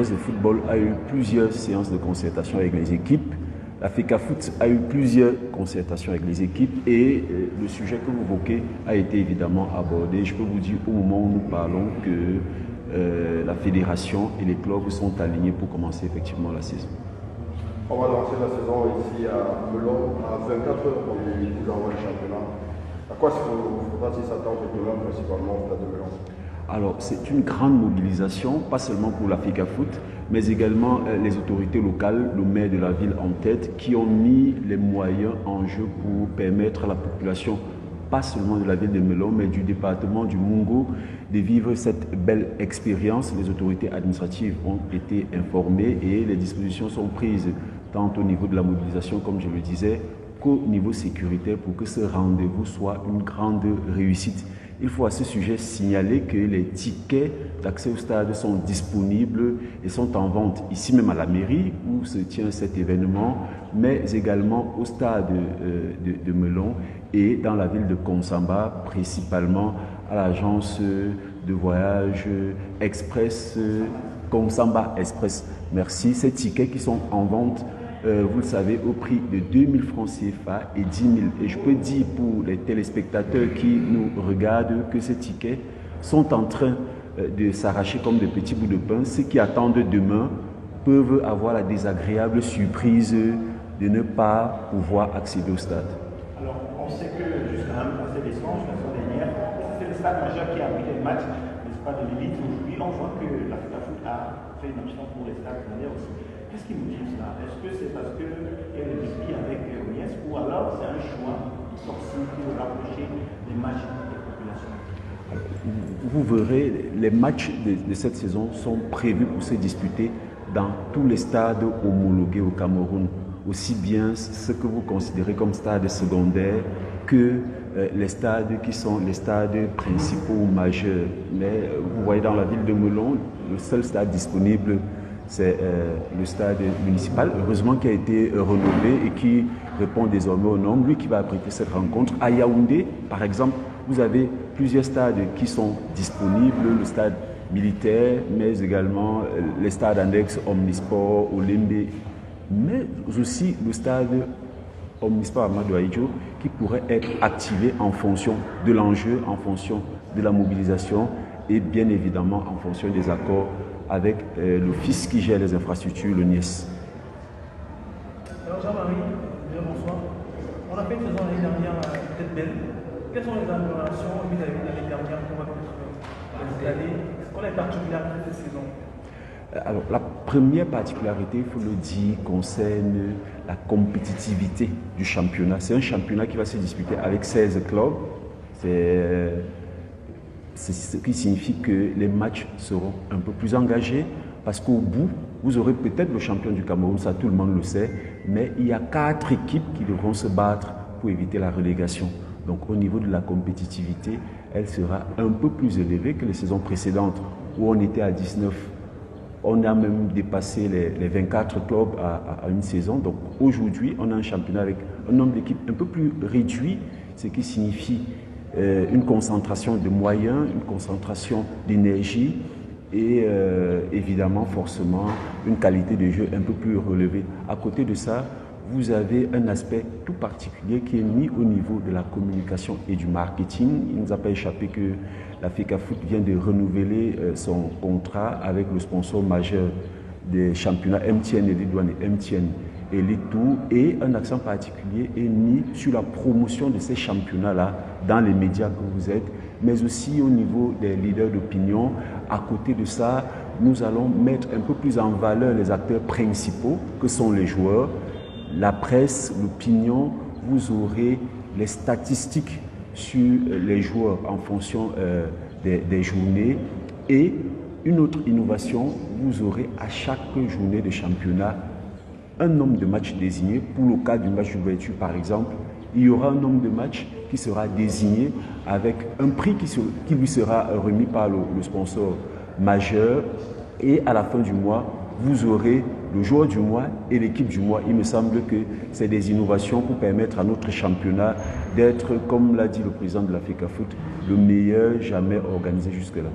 Alliance de football a eu plusieurs séances de concertation avec les équipes. La FECAFOOT a eu plusieurs concertations avec les équipes et le sujet que vous évoquez a été évidemment abordé. Je peux vous dire au moment où nous parlons que la fédération et les clubs sont alignés pour commencer effectivement la saison. On va lancer la saison ici à Melun, à 24 heures du coup d'envoi du championnat. À quoi faudra-t-il s'attendre demain principalement au stade de Melun? Alors, c'est une grande mobilisation, pas seulement pour la FECAFOOT, mais également les autorités locales, le maire de la ville en tête, qui ont mis les moyens en jeu pour permettre à la population, pas seulement de la ville de Melun, mais du département du Mungo, de vivre cette belle expérience. Les autorités administratives ont été informées et les dispositions sont prises, tant au niveau de la mobilisation, comme je le disais, qu'au niveau sécuritaire, pour que ce rendez-vous soit une grande réussite. Il faut à ce sujet signaler que les tickets d'accès au stade sont disponibles et sont en vente ici même à la mairie où se tient cet événement, mais également au stade de Melun et dans la ville de Konsamba, principalement à l'agence de voyage Express, Konsamba Express. Merci. Ces tickets qui sont en vente, vous le savez, au prix de 2000 francs CFA et 10 000. Et je peux dire pour les téléspectateurs qui nous regardent que ces tickets sont en train de s'arracher comme de petits bouts de pain. Ceux qui attendent demain peuvent avoir la désagréable surprise de ne pas pouvoir accéder au stade. Alors, on sait que jusqu'à un passé d'échange, la semaine dernière, c'est le stade majeur qui a abrité le match, n'est-ce pas, de l'élite. Aujourd'hui, on voit que la FECAFOOT a fait une option pour les stades secondaires aussi. Qu'est-ce qui motive cela? Est-ce que c'est parce qu'il y a le défi avec Ouniès ou alors c'est un choix de sortir pour rapprocher les matchs des populations? Vous verrez, les matchs de cette saison sont prévus pour se disputer dans tous les stades homologués au Cameroun, aussi bien ce que vous considérez comme stades secondaires que les stades qui sont les stades principaux ou majeurs. Mais vous voyez dans la ville de Melun, le seul stade disponible, c'est le stade municipal, heureusement qui a été rénové et qui répond désormais au nom, lui qui va abriter cette rencontre. À Yaoundé, par exemple, vous avez plusieurs stades qui sont disponibles, le stade militaire, mais également les stades annexes Omnisport, Olembe, mais aussi le stade Omnisport Amadou Ahidjo qui pourrait être activé en fonction de l'enjeu, en fonction de la mobilisation et bien évidemment en fonction des accords avec l'office qui gère les infrastructures, le NIES. Alors Jean-Marie, bonsoir. On a fait une saison l'année dernière peut-être belle. Quelles sont les améliorations vis-à-vis de l'année dernière qu'on va peut-être cette année? Quelle est la particularité de cette saison? Alors, la première particularité, il faut le dire, concerne la compétitivité du championnat. C'est un championnat qui va se disputer avec 16 clubs. C'est ce qui signifie que les matchs seront un peu plus engagés parce qu'au bout, vous aurez peut-être le champion du Cameroun, ça tout le monde le sait, mais il y a 4 équipes qui devront se battre pour éviter la relégation. Donc au niveau de la compétitivité, elle sera un peu plus élevée que les saisons précédentes où on était à 19. On a même dépassé les 24 clubs à une saison. Donc aujourd'hui, on a un championnat avec un nombre d'équipes un peu plus réduit, ce qui signifie une concentration de moyens, une concentration d'énergie et évidemment forcément une qualité de jeu un peu plus relevée. À côté de ça, vous avez un aspect tout particulier qui est mis au niveau de la communication et du marketing. Il ne nous a pas échappé que la FECAFOOT vient de renouveler son contrat avec le sponsor majeur des championnats MTN et des douanes MTN et l'ITOU, et un accent particulier est mis sur la promotion de ces championnats-là dans les médias que vous êtes, mais aussi au niveau des leaders d'opinion. À côté de ça, nous allons mettre un peu plus en valeur les acteurs principaux que sont les joueurs, la presse, l'opinion. Vous aurez les statistiques sur les joueurs en fonction des journées, et une autre innovation, vous aurez à chaque journée de championnat un nombre de matchs désigné. Pour le cas du match d'ouverture par exemple, il y aura un nombre de matchs qui sera désigné avec un prix qui lui sera remis par le sponsor majeur, et à la fin du mois, vous aurez le joueur du mois et l'équipe du mois. Il me semble que c'est des innovations pour permettre à notre championnat d'être, comme l'a dit le président de la FECAFOOT, le meilleur jamais organisé jusque-là.